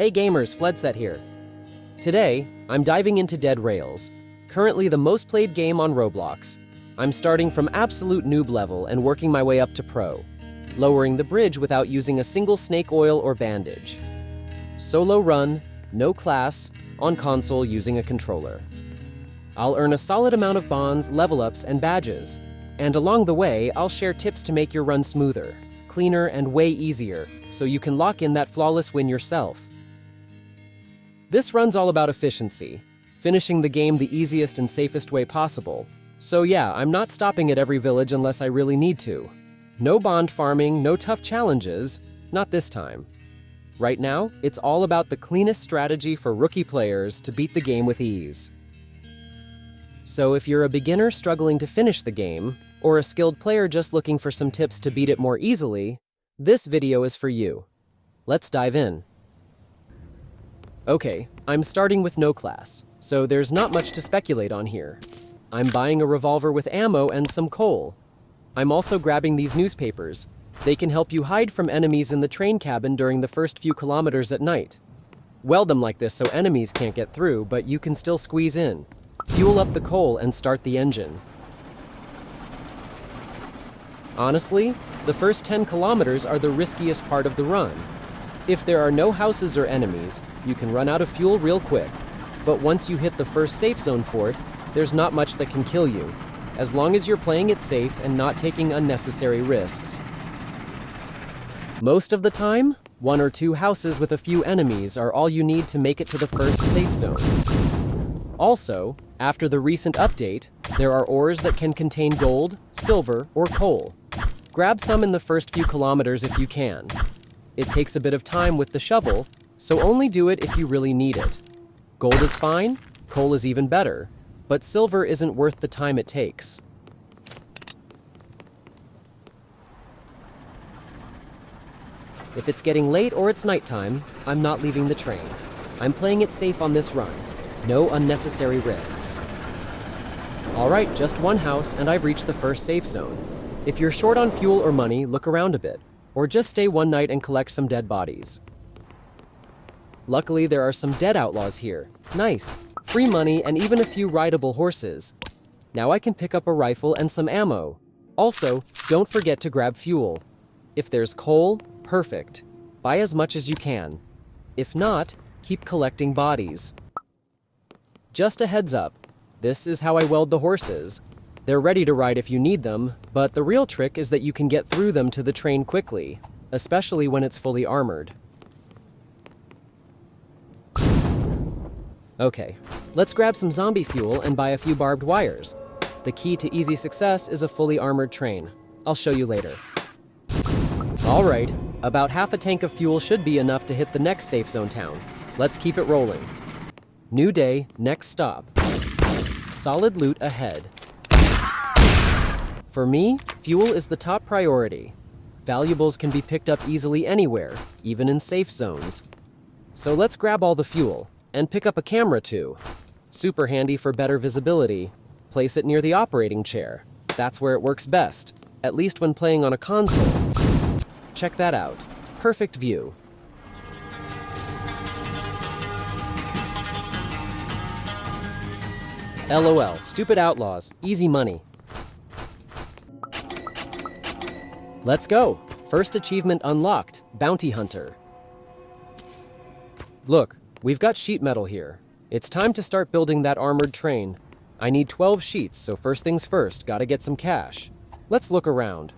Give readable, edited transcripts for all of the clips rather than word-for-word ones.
Hey gamers, Fledset here. Today, I'm diving into Dead Rails, currently the most played game on Roblox. I'm starting from absolute noob level and working my way up to pro, lowering the bridge without using a single snake oil or bandage. Solo run, no class, on console using a controller. I'll earn a solid amount of bonds, level ups, and badges, and along the way, I'll share tips to make your run smoother, cleaner, and way easier, so you can lock in that flawless win yourself. This run's all about efficiency, finishing the game the easiest and safest way possible. So yeah, I'm not stopping at every village unless I really need to. No bond farming, no tough challenges, not this time. Right now, it's all about the cleanest strategy for rookie players to beat the game with ease. So if you're a beginner struggling to finish the game, or a skilled player just looking for some tips to beat it more easily, this video is for you. Let's dive in. Okay, I'm starting with no class, so there's not much to speculate on here. I'm buying a revolver with ammo and some coal. I'm also grabbing these newspapers. They can help you hide from enemies in the train cabin during the first few kilometers at night. Weld them like this so enemies can't get through, but you can still squeeze in. Fuel up the coal and start the engine. Honestly, the first 10 kilometers are the riskiest part of the run. If there are no houses or enemies, you can run out of fuel real quick. But once you hit the first safe zone fort, there's not much that can kill you, as long as you're playing it safe and not taking unnecessary risks. Most of the time, 1 or 2 houses with a few enemies are all you need to make it to the first safe zone. Also, after the recent update, there are ores that can contain gold, silver, or coal. Grab some in the first few kilometers if you can. It takes a bit of time with the shovel, so only do it if you really need it. Gold is fine, coal is even better, but silver isn't worth the time it takes. If it's getting late or it's nighttime, I'm not leaving the train. I'm playing it safe on this run. No unnecessary risks. Alright, just one house and I've reached the first safe zone. If you're short on fuel or money, look around a bit. Or just stay one night and collect some dead bodies. Luckily, there are some dead outlaws here. Nice. Free money and even a few rideable horses. Now I can pick up a rifle and some ammo. Also, don't forget to grab fuel. If there's coal, perfect. Buy as much as you can. If not, keep collecting bodies. Just a heads up, this is how I weld the horses. They're ready to ride if you need them, but the real trick is that you can get through them to the train quickly, especially when it's fully armored. Okay, let's grab some zombie fuel and buy a few barbed wires. The key to easy success is a fully armored train. I'll show you later. Alright, about half a tank of fuel should be enough to hit the next safe zone town. Let's keep it rolling. New day, next stop. Solid loot ahead. For me, fuel is the top priority. Valuables can be picked up easily anywhere, even in safe zones. So let's grab all the fuel, and pick up a camera too. Super handy for better visibility. Place it near the operating chair. That's where it works best, at least when playing on a console. Check that out. Perfect view. LOL, stupid outlaws, easy money. Let's go. First achievement unlocked, Bounty Hunter. Look, we've got sheet metal here. It's time to start building that armored train. I need 12 sheets, so first things first, gotta get some cash. Let's look around.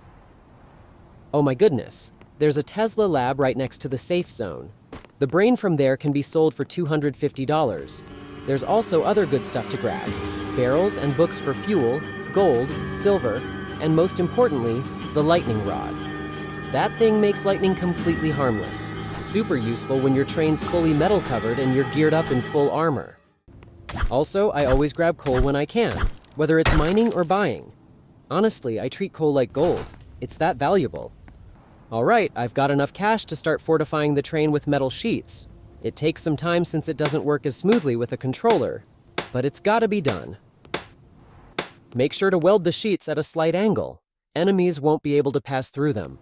Oh my goodness, there's a Tesla lab right next to the safe zone. The brain from there can be sold for $250. There's also other good stuff to grab. Barrels and books for fuel, gold, silver, and most importantly, the lightning rod. That thing makes lightning completely harmless. Super useful when your train's fully metal covered and you're geared up in full armor. Also, I always grab coal when I can, whether it's mining or buying. Honestly, I treat coal like gold. It's that valuable. Alright, I've got enough cash to start fortifying the train with metal sheets. It takes some time since it doesn't work as smoothly with a controller, but it's gotta be done. Make sure to weld the sheets at a slight angle. Enemies won't be able to pass through them.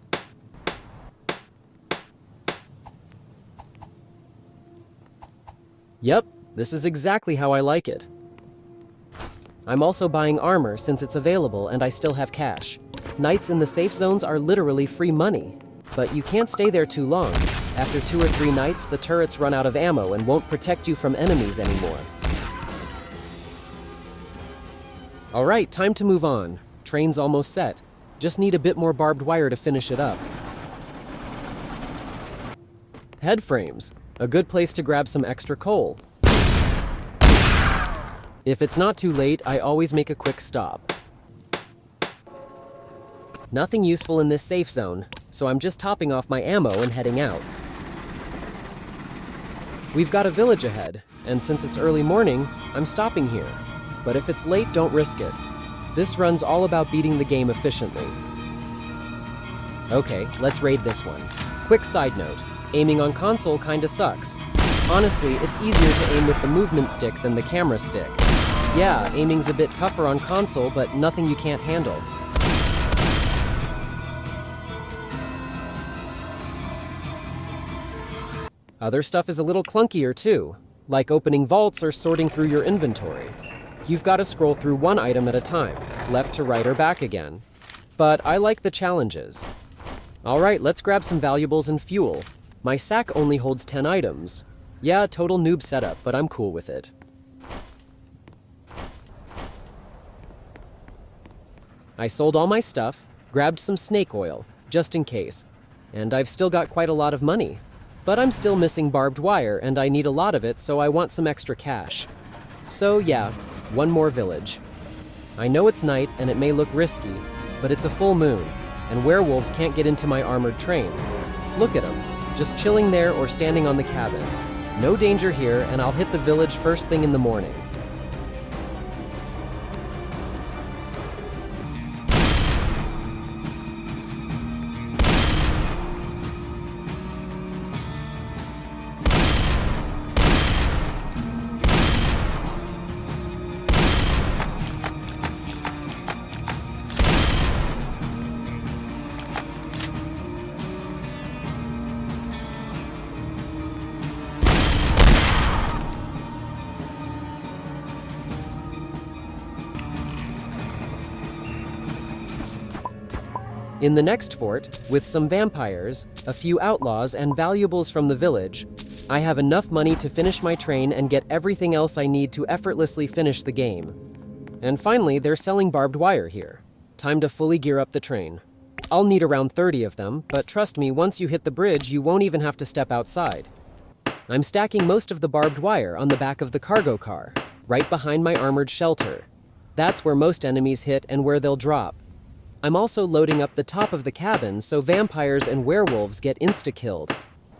Yep, this is exactly how I like it. I'm also buying armor since it's available and I still have cash. Nights in the safe zones are literally free money. But you can't stay there too long. After 2 or 3 nights, the turrets run out of ammo and won't protect you from enemies anymore. Alright, time to move on. Train's almost set. Just need a bit more barbed wire to finish it up. Head frames. A good place to grab some extra coal. If it's not too late, I always make a quick stop. Nothing useful in this safe zone, so I'm just topping off my ammo and heading out. We've got a village ahead, and since it's early morning, I'm stopping here. But if it's late, don't risk it. This run's all about beating the game efficiently. Okay, let's raid this one. Quick side note, aiming on console kinda sucks. Honestly, it's easier to aim with the movement stick than the camera stick. Yeah, aiming's a bit tougher on console, but nothing you can't handle. Other stuff is a little clunkier too, like opening vaults or sorting through your inventory. You've got to scroll through one item at a time, left to right or back again. But I like the challenges. Alright, let's grab some valuables and fuel. My sack only holds 10 items. Yeah, total noob setup, but I'm cool with it. I sold all my stuff, grabbed some snake oil, just in case. And I've still got quite a lot of money. But I'm still missing barbed wire, and I need a lot of it, so I want some extra cash. So yeah, one more village. I know it's night, and it may look risky, but it's a full moon, and werewolves can't get into my armored train. Look at them, just chilling there or standing on the cabin. No danger here, and I'll hit the village first thing in the morning. In the next fort, with some vampires, a few outlaws, and valuables from the village, I have enough money to finish my train and get everything else I need to effortlessly finish the game. And finally, they're selling barbed wire here. Time to fully gear up the train. I'll need around 30 of them, but trust me, once you hit the bridge, you won't even have to step outside. I'm stacking most of the barbed wire on the back of the cargo car, right behind my armored shelter. That's where most enemies hit and where they'll drop. I'm also loading up the top of the cabin so vampires and werewolves get insta-killed.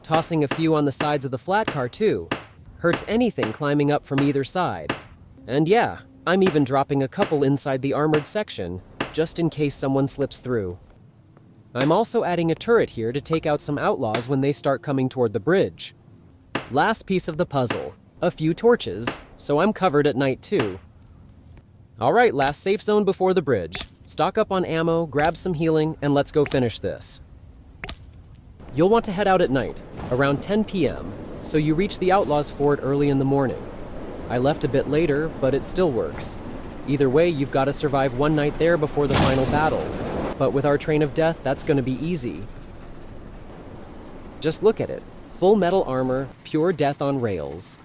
Tossing a few on the sides of the flat car too. Hurts anything climbing up from either side. And yeah, I'm even dropping a couple inside the armored section, just in case someone slips through. I'm also adding a turret here to take out some outlaws when they start coming toward the bridge. Last piece of the puzzle, a few torches, so I'm covered at night too. Alright, last safe zone before the bridge. Stock up on ammo, grab some healing, and let's go finish this. You'll want to head out at night, around 10 p.m., so you reach the Outlaws Fort early in the morning. I left a bit later, but it still works. Either way, you've got to survive one night there before the final battle. But with our train of death, that's going to be easy. Just look at it. Full metal armor, pure death on rails.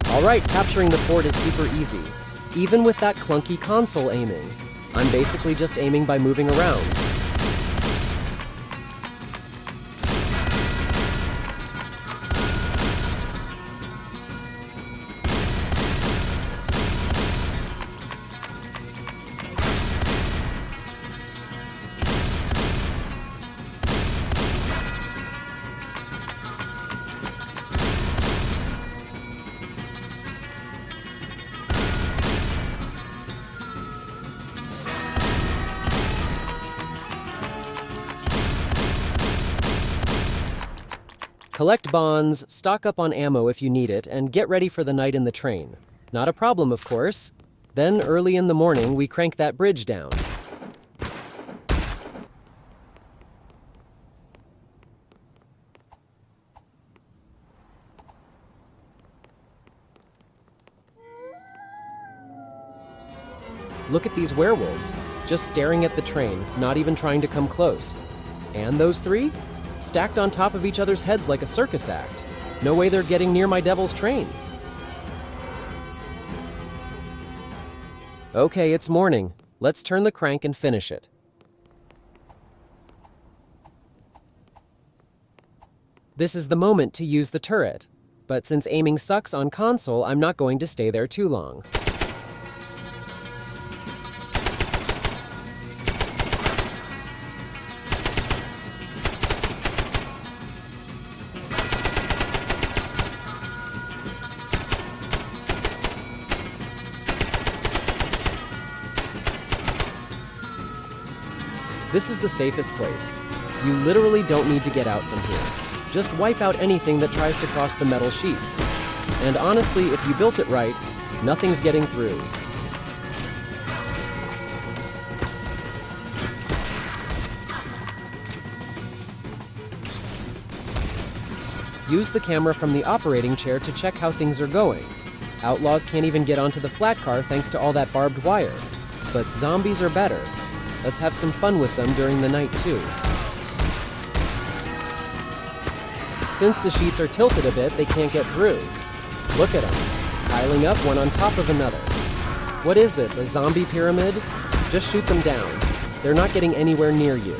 Alright, capturing the fort is super easy. Even with that clunky console aiming. I'm basically just aiming by moving around. Collect bonds, stock up on ammo if you need it, and get ready for the night in the train. Not a problem, of course. Then, early in the morning, we crank that bridge down. Look at these werewolves, just staring at the train, not even trying to come close. And those three? Stacked on top of each other's heads like a circus act. No way they're getting near my devil's train. Okay, it's morning. Let's turn the crank and finish it. This is the moment to use the turret. But since aiming sucks on console, I'm not going to stay there too long. This is the safest place. You literally don't need to get out from here. Just wipe out anything that tries to cross the metal sheets. And honestly, if you built it right, nothing's getting through. Use the camera from the operating chair to check how things are going. Outlaws can't even get onto the flat car thanks to all that barbed wire. But zombies are better. Let's have some fun with them during the night too. Since the sheets are tilted a bit, they can't get through. Look at them, piling up one on top of another. What is this, a zombie pyramid? Just shoot them down. They're not getting anywhere near you.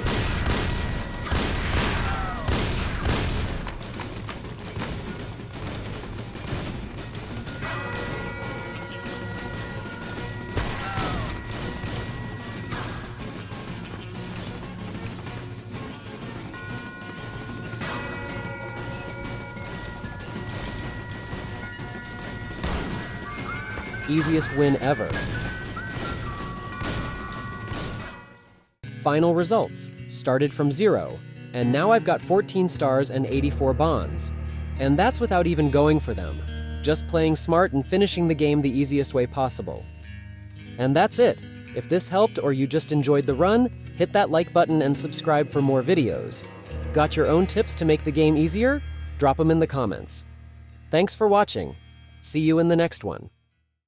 Easiest win ever. Final results. Started from 0, and now I've got 14 stars and 84 bonds. And that's without even going for them. Just playing smart and finishing the game the easiest way possible. And that's it. If this helped or you just enjoyed the run, hit that like button and subscribe for more videos. Got your own tips to make the game easier? Drop them in the comments. Thanks for watching. See you in the next one.